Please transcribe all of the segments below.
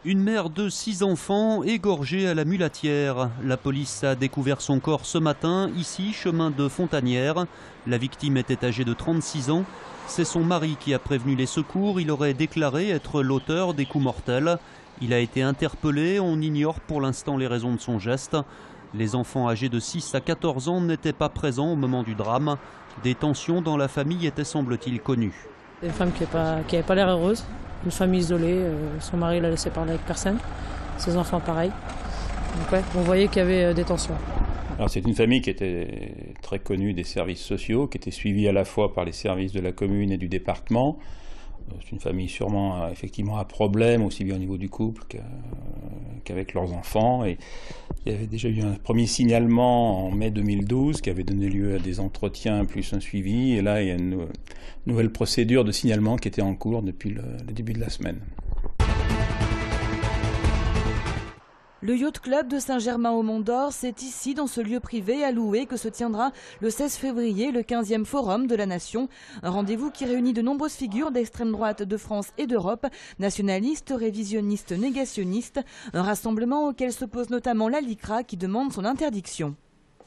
Une mère de 6 enfants égorgée à la Mulatière. La police a découvert son corps ce matin, ici, chemin de Fontanière. La victime était âgée de 36 ans. C'est son mari qui a prévenu les secours. Il aurait déclaré être l'auteur des coups mortels. Il a été interpellé. On ignore pour l'instant les raisons de son geste. Les enfants âgés de 6 à 14 ans n'étaient pas présents au moment du drame. Des tensions dans la famille étaient, semble-t-il, connues. Une femme qui n'avait pas l'air heureuse. Une famille isolée, son mari l'a laissé parler avec personne, ses enfants pareil. Donc ouais, on voyait qu'il y avait des tensions. Alors c'est une famille qui était très connue des services sociaux, qui était suivie à la fois par les services de la commune et du département. C'est une famille sûrement effectivement à problème, aussi bien au niveau du couple qu'avec leurs enfants. Et il y avait déjà eu un premier signalement en mai 2012 qui avait donné lieu à des entretiens plus un suivi. Et là, il y a une nouvelle procédure de signalement qui était en cours depuis le début de la semaine. Le Yacht Club de Saint-Germain-au-Mont-d'Or, c'est ici, dans ce lieu privé alloué, que se tiendra le 16 février le 15e Forum de la Nation. Un rendez-vous qui réunit de nombreuses figures d'extrême droite de France et d'Europe, nationalistes, révisionnistes, négationnistes. Un rassemblement auquel s'oppose notamment la LICRA qui demande son interdiction.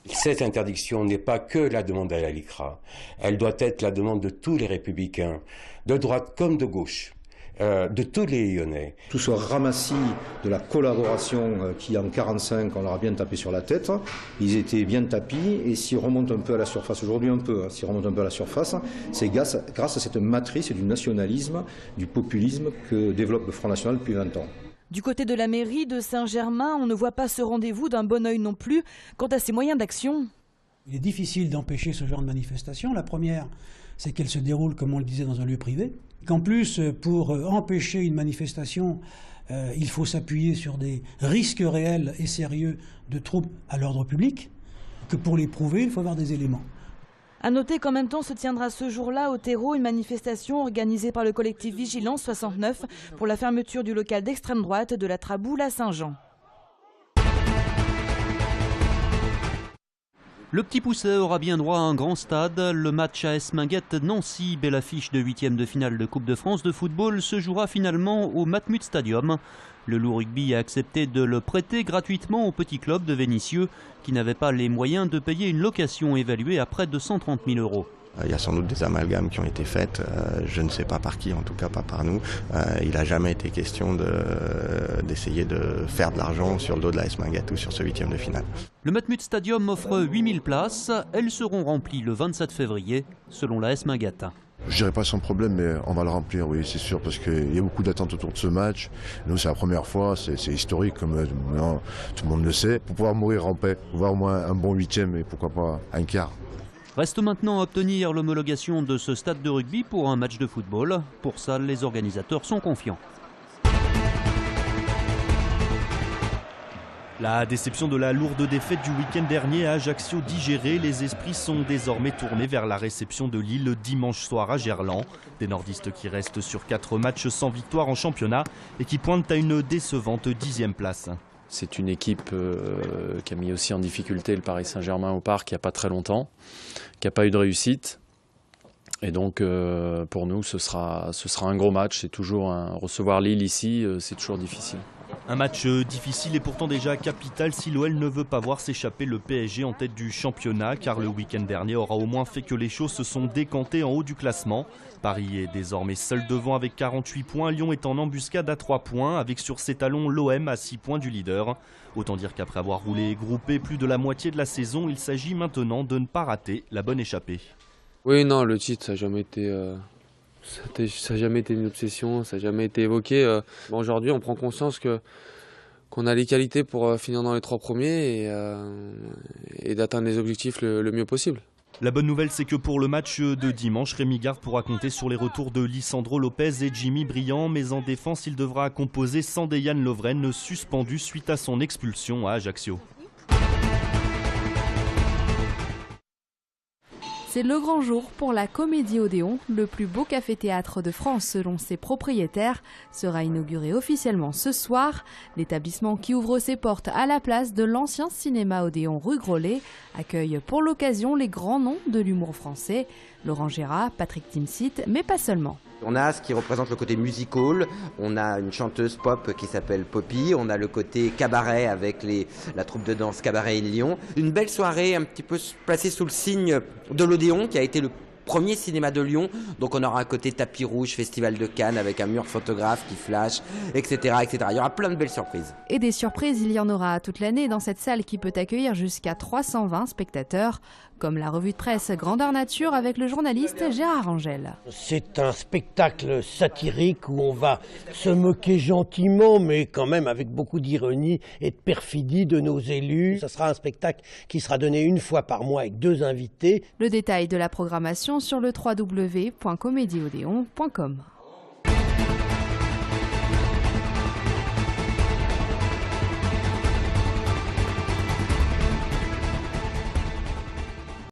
Cette interdiction n'est pas que la demande à la LICRA. Elle doit être la demande de tous les républicains, de droite comme de gauche. De tous les Lyonnais. Tout ce ramassis de la collaboration qui en 1945 on leur a bien tapé sur la tête, ils étaient bien tapis et s'ils remontent un peu à la surface, aujourd'hui un peu, s'ils remontent un peu à la surface, c'est grâce à cette matrice du nationalisme, du populisme que développe le Front National depuis 20 ans. Du côté de la mairie de Saint-Germain, on ne voit pas ce rendez-vous d'un bon œil non plus quant à ses moyens d'action. Il est difficile d'empêcher ce genre de manifestation. La première, c'est qu'elle se déroule, comme on le disait, dans un lieu privé. Qu'en plus, pour empêcher une manifestation, il faut s'appuyer sur des risques réels et sérieux de troubles à l'ordre public, que pour les prouver, il faut avoir des éléments. A noter qu'en même temps se tiendra ce jour-là au terreau une manifestation organisée par le collectif Vigilance 69 pour la fermeture du local d'extrême droite de la Traboule à Saint-Jean. Le Petit Pousset aura bien droit à un grand stade. Le match AS Minguette-Nancy, belle affiche de 8e de finale de Coupe de France de football, se jouera finalement au Matmut Stadium. Le Loup Rugby a accepté de le prêter gratuitement au petit club de Vénissieux qui n'avait pas les moyens de payer une location évaluée à près de 130 000 €. Il y a sans doute des amalgames qui ont été faites, je ne sais pas par qui, en tout cas pas par nous. Il n'a jamais été question d'essayer de faire de l'argent sur le dos de la AS Minguette ou sur ce 8e de finale. Le Matmut Stadium offre 8000 places. Elles seront remplies le 27 février, selon la AS Minguette. Je dirais pas sans problème, mais on va le remplir, oui, c'est sûr, parce qu'il y a beaucoup d'attentes autour de ce match. Nous, c'est la première fois, c'est historique, comme tout le monde le sait. Pour pouvoir mourir en paix, voir au moins un bon 8e et pourquoi pas un quart. Reste maintenant à obtenir l'homologation de ce stade de rugby pour un match de football. Pour ça, les organisateurs sont confiants. La déception de la lourde défaite du week-end dernier à Ajaccio digérée, les esprits sont désormais tournés vers la réception de Lille dimanche soir à Gerland. Des nordistes qui restent sur 4 matchs sans victoire en championnat et qui pointent à une décevante 10e place. C'est une équipe qui a mis aussi en difficulté le Paris Saint-Germain au Parc il n'y a pas très longtemps, qui n'a pas eu de réussite. Et donc pour nous ce sera un gros match. C'est toujours recevoir Lille ici, c'est toujours difficile. Un match difficile et pourtant déjà capital si l'OL ne veut pas voir s'échapper le PSG en tête du championnat, car le week-end dernier aura au moins fait que les choses se sont décantées en haut du classement. Paris est désormais seul devant avec 48 points, Lyon est en embuscade à 3 points, avec sur ses talons l'OM à 6 points du leader. Autant dire qu'après avoir roulé et groupé plus de la moitié de la saison, il s'agit maintenant de ne pas rater la bonne échappée. Oui, non, le titre, ça n'a jamais été une obsession, ça n'a jamais été évoqué. Aujourd'hui, on prend conscience qu'on a les qualités pour finir dans les 3 premiers et d'atteindre les objectifs le mieux possible. La bonne nouvelle, c'est que pour le match de dimanche, Rémi Garde pourra compter sur les retours de Lisandro Lopez et Jimmy Briand. Mais en défense, il devra composer sans Dejan Lovren, suspendu suite à son expulsion à Ajaccio. C'est le grand jour pour la Comédie Odéon. Le plus beau café-théâtre de France selon ses propriétaires sera inauguré officiellement ce soir. L'établissement qui ouvre ses portes à la place de l'ancien cinéma Odéon rue Grolet accueille pour l'occasion les grands noms de l'humour français. Laurent Gérard, Patrick Timsit, mais pas seulement. On a ce qui représente le côté musical, on a une chanteuse pop qui s'appelle Poppy, on a le côté cabaret avec la troupe de danse Cabaret et Lyon. Une belle soirée un petit peu placée sous le signe de l'Odéon qui a été le premier cinéma de Lyon, donc on aura un côté tapis rouge, festival de Cannes avec un mur photographe qui flash, etc., etc. Il y aura plein de belles surprises. Et des surprises, il y en aura toute l'année dans cette salle qui peut accueillir jusqu'à 320 spectateurs, comme la revue de presse Grandeur Nature avec le journaliste Gérard Angel. C'est un spectacle satirique où on va se moquer gentiment, mais quand même avec beaucoup d'ironie et de perfidie de nos élus. Ce sera un spectacle qui sera donné une fois par mois avec 2 invités. Le détail de la programmation sur le www.comédieodéon.com.